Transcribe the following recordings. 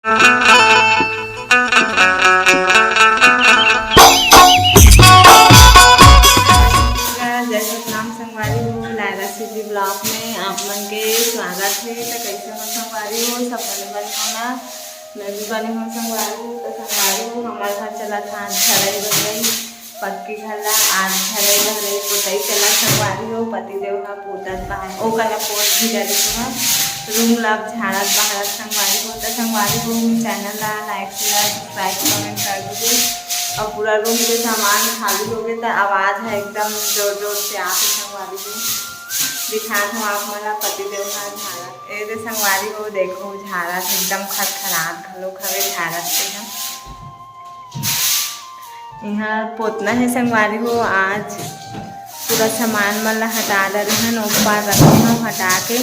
Blog में आप मन के स्वागत है। तो कैसे हो संगवारी हो, सब बने बने होना, मैं भी बने हूँ संगवारी हूँ। तो संगवारी हूँ हमारे घर चला था झड़ई बन गई पक्की घर ला, आज झड़ई भरई पोतई चला संगवारी हो। पतिदेव का पोतत बाहर ओ कला पोत भी डाली हुआ रूम लाभ झाड़त बाहर संगवारी हो। तो संगवारी हो चैनल ला लाइक शेयर सब्सक्राइब कमेंट कर दीजिए। और पूरा रूम के सामान खाली हो गए तो आवाज़ है एकदम जोर जोर से आके संगवारी हो दिखात हूँ आप मला पतिदेव का झाड़त ए संगवारी हो। देखो झाड़त एकदम खटखड़ात घलो खवे झाड़त के हम यहाँ पोतना है संगवारी हो। आज पूरा सामान मन ला हटा डरे हैं ऊपर रखे हैं हटा के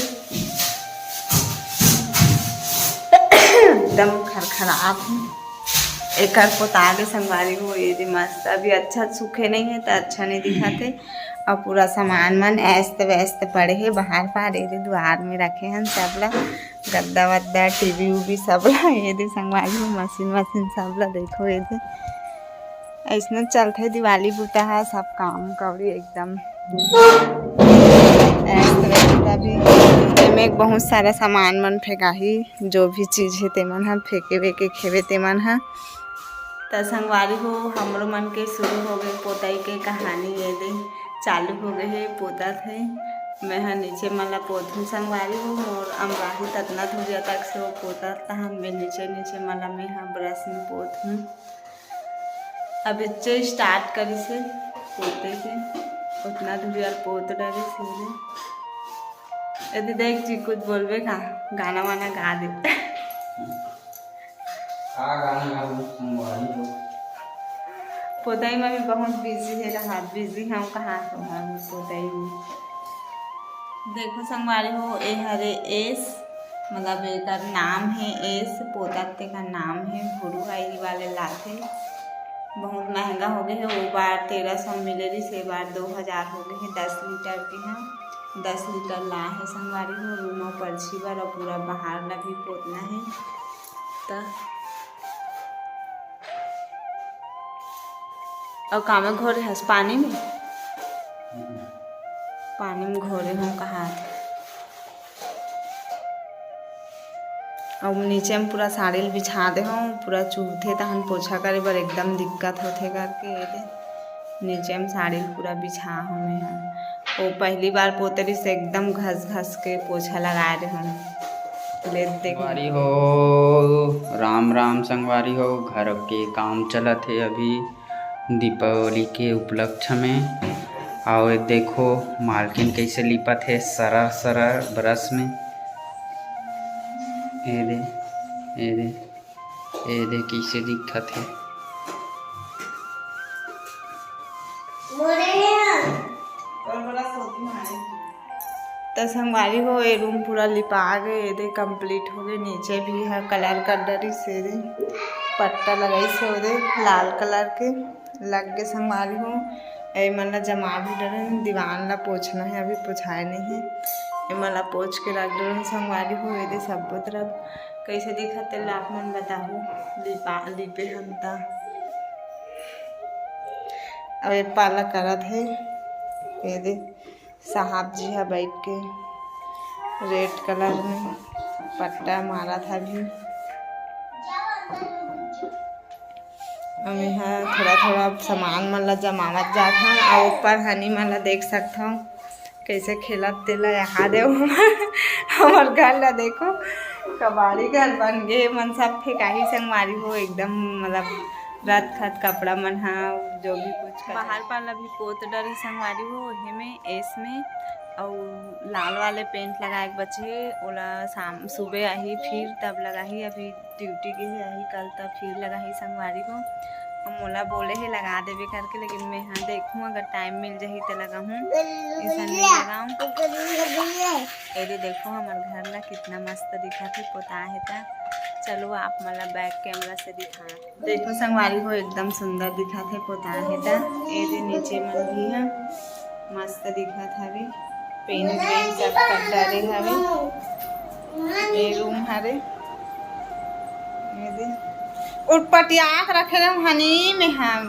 एकदम खड़खड़ात है एक पोता के संगवारी हो। ये मस्त अभी अच्छा सूखे नहीं है तो अच्छा नहीं दिखाते। और पूरा सामान मन ऐस्त व्यस्त पड़े है बाहर पार ये द्वार में रखे हैं सबला गद्दा वद्दा टीवी उवी सबला ये संगवारी हो। मशीन वशीन सबला देखो ये ऐसा चलते दिवाली बूता है सब काम कवड़ी एकदम ऐस्त व्यस्त। अभी में बहुत सारा सामान मन फेंकाही जो भी चीज़ है तेमन हम फेंके वेके खेवे तेमन है। तो संगवारी हो हमरो मन के शुरू हो गए पोताई के कहानी ये दे चालू हो गए है पोता थे। मैं हाँ नीचे मला पोत हूँ संगवारी हूँ और अमराही ततना धुरिया तक से वो पोता था हम मैं नीचे नीचे मला मैं हाँ ब्रश में पोत हूँ। अब इच्चे स्टार्ट करी से पोते के उतना धुरिया पोत डरे सीधे यदि देख जी कुछ बोलबे का गाना वाना गा दे पोताई में भी बहुत बिजी है रहा बिजी हम कहाँ तो हम पोताई में देखो संगवारी हो ए हरे एस मतलब एक नाम है एस पोताते का नाम है भोरू भाई वाले लाते बहुत महंगा हो गया है। वो बार 1300 मिले रही से बार 2000 हो गए हैं 10 लीटर के हैं 10 लीटर ला है संगवारी हो। रूम पर्ची बार और पूरा बाहर ला भी पोतना है। तो और काम घोरे हंस पानी में घोरे हूँ कहा और नीचे में पूरा साड़ी बिछा दे हूँ पूरा चूहे तहन पोछा करे बर एकदम दिक्कत होते करके नीचे में साड़ी पूरा बिछा हूँ मैं वो पहली बार पोतरी से एकदम घस घस के पोछा लगा रहे हूँ ले संगवारी हो। राम राम संगवारी हो। घर के काम चलत है अभी दीपावली के उपलक्ष्य में। और देखो मालकिन कैसे लिपत है सरर सरर ब्रश में ए दे कैसे दिखत है। तो संगवारी हो ये रूम पूरा लिपा गए ये कंप्लीट हो गए। नीचे भी है कलर कर डरी से पट्टा लगाई से वो लाल कलर के लग के संगवारी हो। ये मतलब जमा भी डरे दीवान ला पोछना है अभी पोछाए नहीं है ये मला पोछ के रख डरे संगवारी हो। ये सब तरफ कैसे दिखते आप मन बताओ लिपे हम ता अब ये पाला करत है ये साहब जी है बैठ के रेड कलर में पट्टा मारा था भी। यहाँ थोड़ा थोड़ा सामान मन ला जमावत जात है और ऊपर हनी मन ला देख सकता हूँ कैसे खेलत तेला यहाँ दे हमार घर ला देखो कबाड़ी घर बन गए मन सब फेंकाही संगवारी हो एकदम मतलब रात खत कपड़ा मन हा जो भी कुछ बाहर पाला भी पोत डरे संगवारी हो वही में एस में और लाल वाले पेंट लगाए बचे ओला शाम सुबह आई फिर तब लगाही अभी ड्यूटी के ही आई कल तब फिर लगाही संगवारी को मोला बोले है लगा देवे करके लेकिन मैं हाँ देखूँ अगर टाइम मिल जाही तो लगाऊँ ऐसा नहीं लगाऊँ। ये देखो हमारे घर ला कितना मस्त दिखा थे पोता है था। चलो आप मला बैक कैमरा से दिखा देखो संगवारी को एकदम सुंदर दिखा थे पोता है था। ये नीचे मन भी है मस्त दिखा था भी पेन सब कर डाले हवे ये रूम हरे ये दे उठपटियाक रखे रहे हनी में हम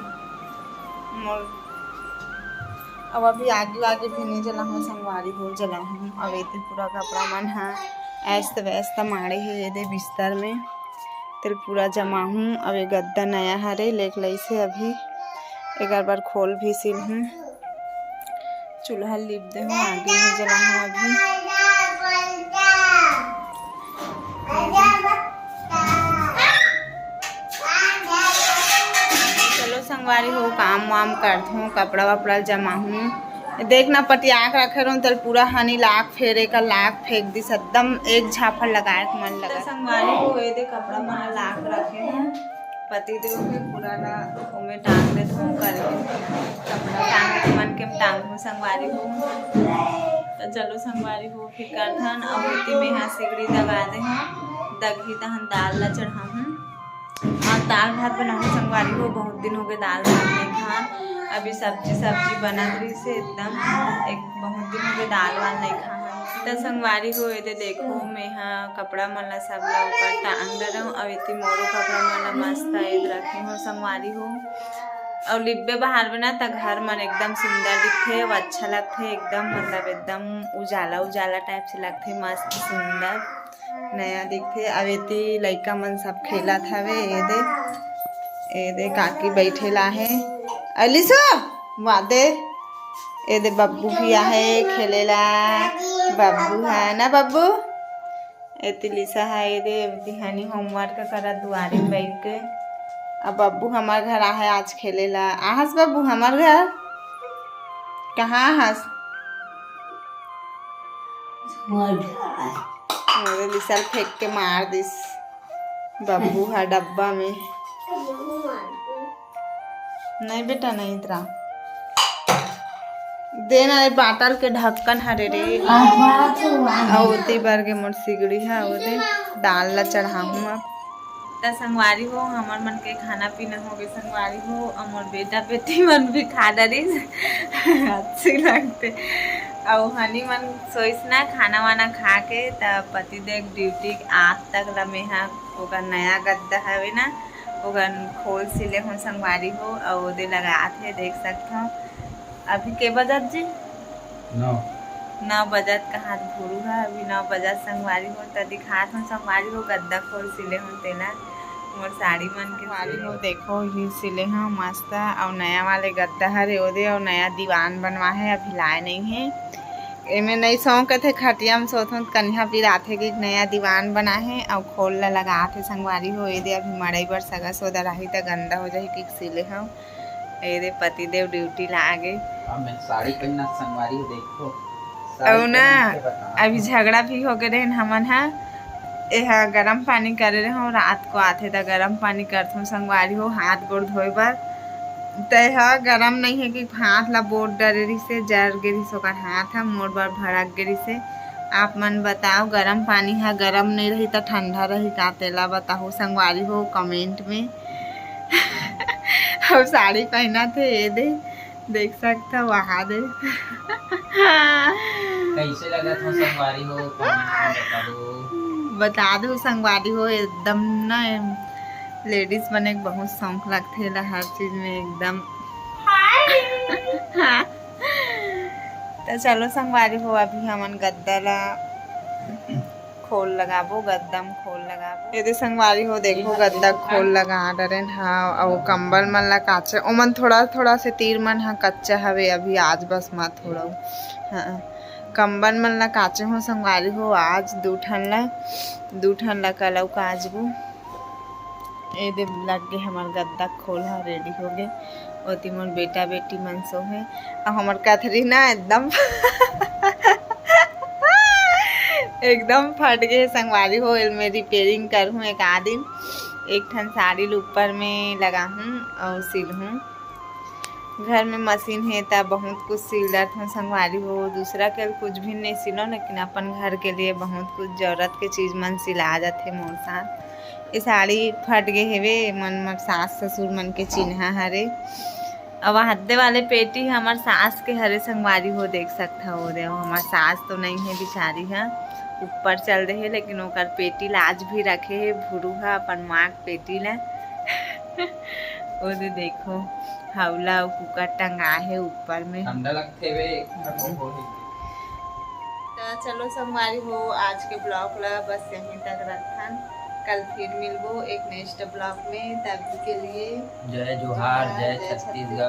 मोर अब अभी आगे आगे भी नहीं जला हूँ संगवारी हो जला हूँ। अब इतने पूरा कपड़ा मन है ऐस्त वैस्त मारे है ये दे बिस्तर में तेल पूरा जमा हूँ। अब ये गद्दा नया हरे लेक लई से अभी एक बार खोल भी सिल हूँ। चूल्हा लिप दे हूँ आगे नहीं जला हूँ अभी। चलो संगवारी हो काम वाम करती हूँ कपड़ा वपड़ा जमा हूँ। देखना पटियाक रखे रहूँ तो पूरा हनी लाख फेरे का लाख फेंक दी एकदम एक झाफड़ लगाए मन लगा। संगवारी हो ये दे कपड़ा मन लाख रखे हूँ पति देव के पूरा ना उमे टांग देते हूँ करके कपड़ा टांग मन के टांग हूँ संगवारी हो। तो चलो संगवारी हो फिर करथन अवती में यहाँ सिगड़ी दबा दे हूँ दगी तहन दाल ला चढ़ा हूँ और दाल भात बनाऊँ संगवारी हो। बहुत दिन हो गए दाल भात नहीं खान अभी सब्जी बना रही से एकदम एक बहुत दिन हो गए दाल वाल नहीं खा। तो संगवारी हो ये देखो मैं यहाँ कपड़ा मन ला सब ला ऊपर टांग दे रहा हूँ। अब इतनी मोरो कपड़ा मन ला मस्त ऐद रखी हूँ संगवारी हो। और लिब्बे बाहर में ना तो घर मन एकदम सुंदर दिखते और अच्छा लगते एकदम मतलब एकदम उजाला उजाला टाइप से लगते मस्त सुंदर नया दिखते। अब इतनी लड़का मन सब खेला था वे ये दे काकी बैठेला है अलिसो वादे ये दे बब्बू भी है खेलेला बब्बू है ना बब्बू ये लिसा है ये दे हनी होमवर्क करा दुआरे में बैठ के। अब बब्बू हमार घर आहे आज खेलेला आहस बब्बू हमार घर कहाँ हस मेरे लिसल फेंक के मार दिस बब्बू है डब्बा में नहीं बेटा नहीं इतना देना रे बाटल के ढक्कन हरे रे औती बार के मोर सिगड़ी है ओदे दाल ला चढ़ाऊँ। अब त संगवारी हो हमार मन के खाना पीना हो गए संगवारी हो और मोर बेटा बेटी मन भी खा डरी अच्छी लगते और हनी मन सोइस ना खाना वाना खा के तब पति देव ड्यूटी 8 तक लमे है ओकर नया गद्दा हवे ना ओकर खोल सिले हो संगवारी हो और ओदे लगा थे देख सकते हो। अभी के बजत जी 9 बजत का हाथ भूरू है अभी 9 बजत संगवारी हो तो दिखात हूँ संगवारी हो गद्दा खोल सिले हूँ तेला मोर साड़ी मन के वाली हो देखो ये सिले हैं मस्त और नया वाले गद्दा हरे ओदे और नया दीवान बनवा है अभी लाए नहीं है एमे नहीं शौक थे खटिया में सोत कन्या भी आथे कि नया दीवान बना है और खोल ला लगा थे संगवारी हो ये दे अभी मड़ई बर सगा सोदा रही तो गंदा हो जाए कि सिले हूँ ये दे पति देव ड्यूटी ला गए साड़ी पहनना संगवारी देखो और ना अभी झगड़ा भी हो गए हमन है यह गर्म पानी करे रहे हो रात को आते तो गर्म पानी करते संगवारी हो हाथ गोड़ धोए बर तो यह गर्म नहीं है कि हाथ ला बोट डरे रही से जर गिरी सोकर हाथ है मोर बार भड़क गिरी से। आप मन बताओ गर्म पानी है गर्म नहीं रही तो ठंडा रही का तेला बताओ संगवारी हो कमेंट में। और साड़ी पहना थे ये दे देख सकता वहा दे कैसे लगा था संगवारी हो बता दो संगवारी हो एकदम ना लेडीज बने बहुत शौक लगते ला हर चीज में एकदम। तो चलो संगवारी हो अभी हमन गद्दा ला खोल लगाबो गद्दम खोल लगाबो यदि संगवारी हो देखो गद्दा खोल लगा डरेन हाँ और कंबल मन ला काचा ओमन थोड़ा थोड़ा से तीर मन हा कच्चा हवे अभी आज बस मत थोड़ा हाँ कंबल मन ला काचे हो संगवारी हो आज 2 ठन ला कलौ काजबू ये दे लग गए हमार गद्दा खोल है रेडी हो गए ओती मोर बेटा बेटी मन सो है और हमार कथरी ना एकदम एकदम फट गए संगवारी हो मैं रिपेयरिंग कर हूँ एक आदिन एक ठन साड़ी ऊपर में लगा हूँ और सिल हूँ घर में मशीन है तब बहुत कुछ सिलत हूँ संगवारी हो दूसरा के कुछ भी नहीं सिलो लेकिन अपन घर के लिए बहुत कुछ जरूरत के चीज़ मन सिला जाते मोर साथ। ये साड़ी फट गए हेवे मन सास ससुर मन के चिन्हा हरे अब हद्दे वाले पेटी हमार सास के हरे संगवारी हो देख सकता हो रे हमार सास तो नहीं है बिचारी है ऊपर चल रहे है, लेकिन ओकर पेटी ला आज भी रखे है भुरुहा अपन माँ के पेटी ला। वो देखो हौला और कुकर टंगा है ऊपर में। ठंडा लगते वे। तो चलो संगवारी हो, आज के ब्लॉग ला बस यहीं तक रखन। कल फिर मिलबो एक नेक्स्ट ब्लॉग में, तब के लिए जय जोहार, जय छत्तीसगढ़।